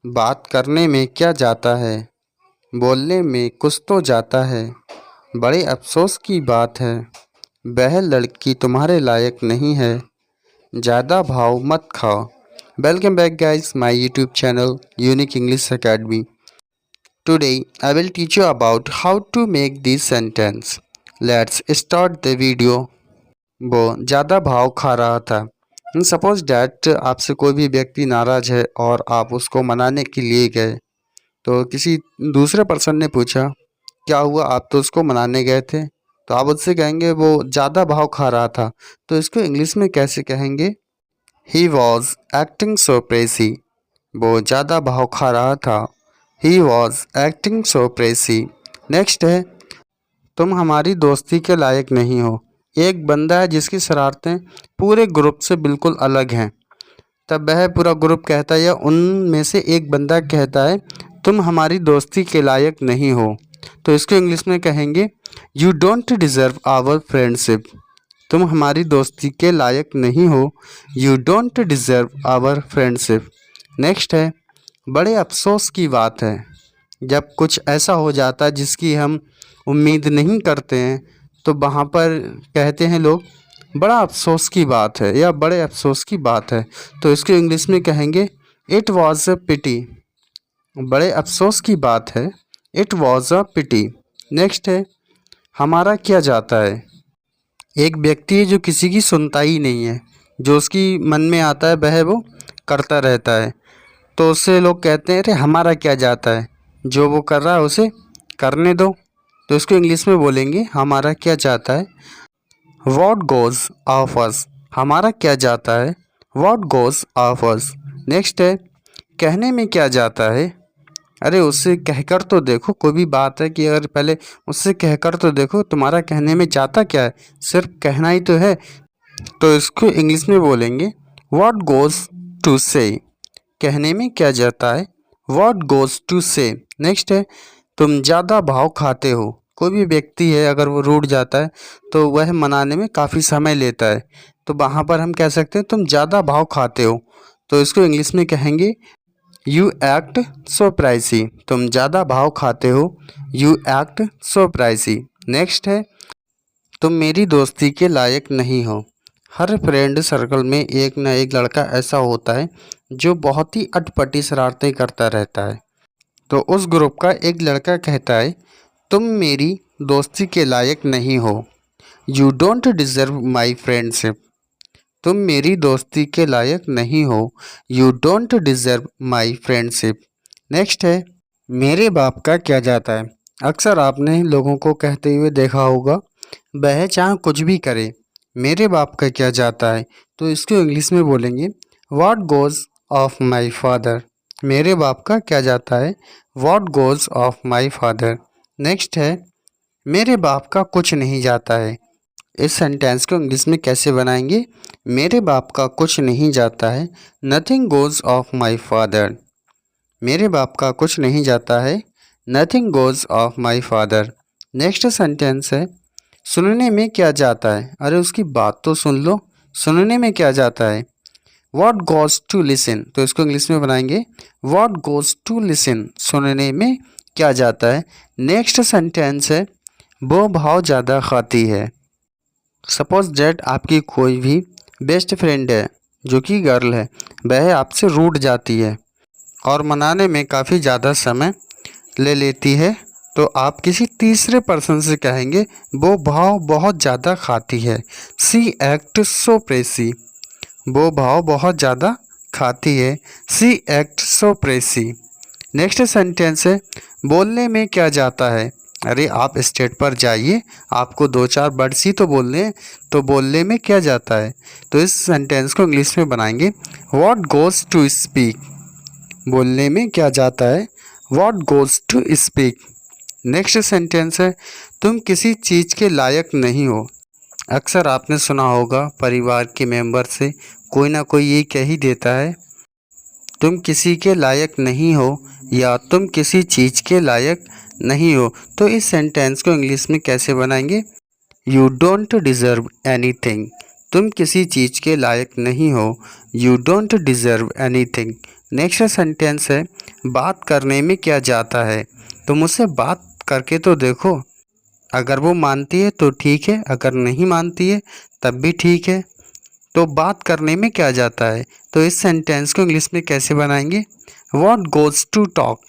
बात करने में क्या जाता है, बोलने में कुछ तो जाता है। बड़े अफसोस की बात है, वह लड़की तुम्हारे लायक नहीं है। ज़्यादा भाव मत खाओ। Welcome back guys my YouTube channel Unique English Academy. Today I will teach you about how to make this sentence. Let's start the video. वो ज़्यादा भाव खा रहा था। सपोज डैट आपसे कोई भी व्यक्ति नाराज़ है और आप उसको मनाने के लिए गए, तो किसी दूसरे पर्सन ने पूछा क्या हुआ, आप तो उसको मनाने गए थे। तो आप उससे कहेंगे वो ज़्यादा भाव खा रहा था। तो इसको इंग्लिश में कैसे कहेंगे? He was acting so pricey. वो ज़्यादा भाव खा रहा था। He was acting so pricey. Next है, तुम हमारी दोस्ती के लायक नहीं हो। एक बंदा है जिसकी शरारतें पूरे ग्रुप से बिल्कुल अलग हैं। तब वह पूरा ग्रुप कहता है या उनमें से एक बंदा कहता है तुम हमारी दोस्ती के लायक नहीं हो। तो इसको इंग्लिश में कहेंगे you don't deserve our friendship. तुम हमारी दोस्ती के लायक नहीं हो। You don't deserve our friendship. Next है, बड़े अफसोस की बात है। जब कुछ ऐसा हो जाता है जिसकी हम उम्मीद नहीं करते हैं, तो वहाँ पर कहते हैं लोग बड़ा अफसोस की बात है या बड़े अफसोस की बात है। तो इसको इंग्लिश में कहेंगे इट वॉज़ अ पिटी। बड़े अफसोस की बात है, it was a pity. Next है, हमारा क्या जाता है। एक व्यक्ति है जो किसी की सुनता ही नहीं है, जो उसकी मन में आता है वह वो करता रहता है। तो उससे लोग कहते हैं अरे हमारा क्या जाता है, जो वो कर रहा है उसे करने दो। तो इसको इंग्लिश में बोलेंगे हमारा क्या जाता है, व्हाट गोज़ ऑफ अस। हमारा क्या जाता है, what goes of us. Next है, कहने में क्या जाता है। अरे उससे कहकर तो देखो, कोई भी बात है कि अगर पहले उससे कहकर तो देखो तुम्हारा कहने में जाता क्या है, सिर्फ कहना ही तो है। तो इसको इंग्लिश में बोलेंगे व्हाट गोज़ टू से। कहने में क्या जाता है, व्हाट गोज़ टू से। नेक्स्ट है, तुम ज़्यादा भाव खाते हो। कोई भी व्यक्ति है अगर वो रूठ जाता है तो वह मनाने में काफ़ी समय लेता है। तो वहाँ पर हम कह सकते हैं तुम ज़्यादा भाव खाते हो। तो इसको इंग्लिश में कहेंगे यू एक्ट सो प्राइसी। तुम ज़्यादा भाव खाते हो। You act so pricey. Next है, तुम मेरी दोस्ती के लायक नहीं हो। हर फ्रेंड सर्कल में एक ना एक लड़का ऐसा होता है जो बहुत ही अटपटी शरारतें करता रहता है। तो उस ग्रुप का एक लड़का कहता है तुम मेरी दोस्ती के लायक नहीं हो। You don't deserve my friendship. तुम मेरी दोस्ती के लायक नहीं हो। You don't deserve my friendship. Next है, मेरे बाप का क्या जाता है। अक्सर आपने लोगों को कहते हुए देखा होगा वह चाहे कुछ भी करे, मेरे बाप का क्या जाता है। तो इसको इंग्लिश में बोलेंगे what goes of my father. मेरे बाप का क्या जाता है, what goes of my father. Next है, मेरे बाप का कुछ नहीं जाता है। इस सेंटेंस को इंग्लिश में कैसे बनाएंगे, मेरे बाप का कुछ नहीं जाता है, nothing goes of my father. मेरे बाप का कुछ नहीं जाता है, nothing goes of my father. Next sentence है, सुनने में क्या जाता है। अरे उसकी बात तो सुन लो, सुनने में क्या जाता है, व्हाट गोज़ टू लिसन। तो इसको इंग्लिश में बनाएंगे व्हाट गोज़ टू लिसन। सुनने में क्या जाता है। नेक्स्ट सेंटेंस है, वो भाव ज़्यादा खाती है। सपोज दैट आपकी कोई भी बेस्ट फ्रेंड है जो कि गर्ल है, वह आपसे रूठ जाती है और मनाने में काफ़ी ज़्यादा समय ले लेती है। तो आप किसी तीसरे पर्सन से कहेंगे वो भाव बहुत ज़्यादा खाती है। She act so pricey. वो भाव बहुत ज़्यादा खाती है। She act so pricey. Next sentence है, बोलने में क्या जाता है। अरे आप स्टेज पर जाइए, आपको दो चार वर्ड्स ही तो बोलने हैं, तो बोलने में क्या जाता है। तो इस सेंटेंस को इंग्लिश में बनाएंगे व्हाट गोज़ टू स्पीक। बोलने में क्या जाता है, what goes to speak. Next sentence है, तुम किसी चीज़ के लायक नहीं हो। अक्सर आपने सुना होगा परिवार के मेंबर से कोई ना कोई ये कह ही देता है तुम किसी के लायक नहीं हो या तुम किसी चीज़ के लायक नहीं हो। तो इस सेंटेंस को इंग्लिश में कैसे बनाएंगे, यू डोंट डिज़र्व एनीथिंग। तुम किसी चीज़ के लायक नहीं हो। You don't deserve anything. Next sentence है बात करने में क्या जाता है। तुम उससे बात करके तो देखो, अगर वो मानती है तो ठीक है, अगर नहीं मानती है तब भी ठीक है। तो बात करने में क्या जाता है, तो इस सेंटेंस को इंग्लिश में कैसे बनाएंगे? What goes to talk.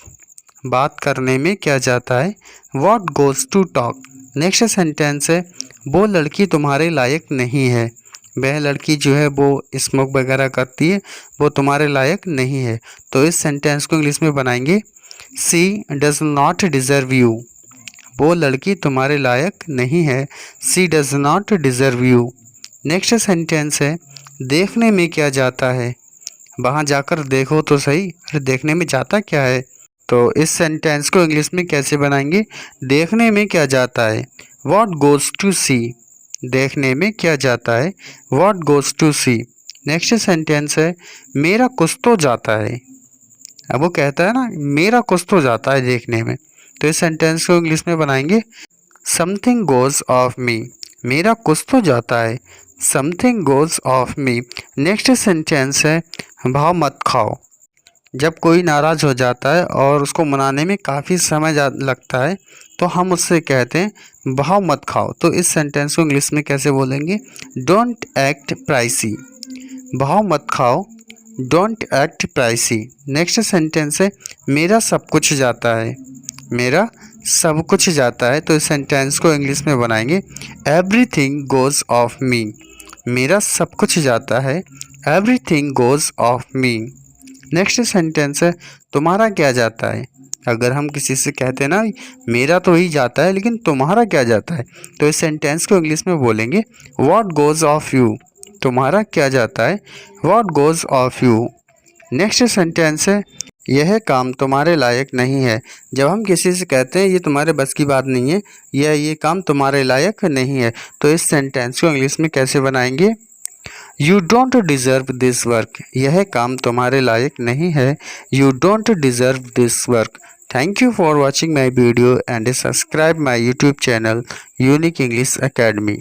बात करने में क्या जाता है, what goes to talk. Next sentence है वो लड़की तुम्हारे लायक नहीं है। वह लड़की जो है वो स्मोक वगैरह करती है, वो तुम्हारे लायक नहीं है। तो इस सेंटेंस को इंग्लिश में बनाएंगे she does not deserve you. वो लड़की तुम्हारे लायक नहीं है, she does not deserve you. Next sentence है देखने में क्या जाता है। वहाँ जाकर देखो तो सही, अरे देखने में जाता क्या है। तो इस सेंटेंस को इंग्लिश में कैसे बनाएंगे? देखने में क्या जाता है, व्हाट गोज़ टू सी। देखने में क्या जाता है, what goes to see. Next sentence है मेरा कुछ तो जाता है। अब वो कहता है ना मेरा कुछ तो जाता है देखने में, तो इस सेंटेंस को इंग्लिश में बनाएंगे समथिंग गोज़ ऑफ मी। मेरा कुछ तो जाता है, something goes of me. Next sentence है भाव मत खाओ। जब कोई नाराज़ हो जाता है और उसको मनाने में काफ़ी समय लगता है तो हम उससे कहते हैं भाव मत खाओ। तो इस सेंटेंस को इंग्लिश में कैसे बोलेंगे? Don't act pricey. भाव मत खाओ, don't act pricey. Next sentence है मेरा सब कुछ जाता है। मेरा सब कुछ जाता है, तो इस सेंटेंस को इंग्लिश में बनाएंगे एवरीथिंग गोज़ ऑफ मी। मेरा सब कुछ जाता है, everything goes of me. Next sentence है तुम्हारा क्या जाता है। अगर हम किसी से कहते हैं ना मेरा तो ही जाता है लेकिन तुम्हारा क्या जाता है, तो इस सेंटेंस को इंग्लिश में बोलेंगे व्हाट गोज़ ऑफ यू। तुम्हारा क्या जाता है, what goes of you. Next sentence है यह काम तुम्हारे लायक नहीं है। जब हम किसी से कहते हैं ये तुम्हारे बस की बात नहीं है, या ये काम तुम्हारे लायक नहीं है, तो इस सेंटेंस को इंग्लिश में कैसे बनाएंगे? You don't deserve this work. यह काम तुम्हारे लायक नहीं है, you don't deserve this work. Thank you for watching my video and subscribe my YouTube channel Unique English academy.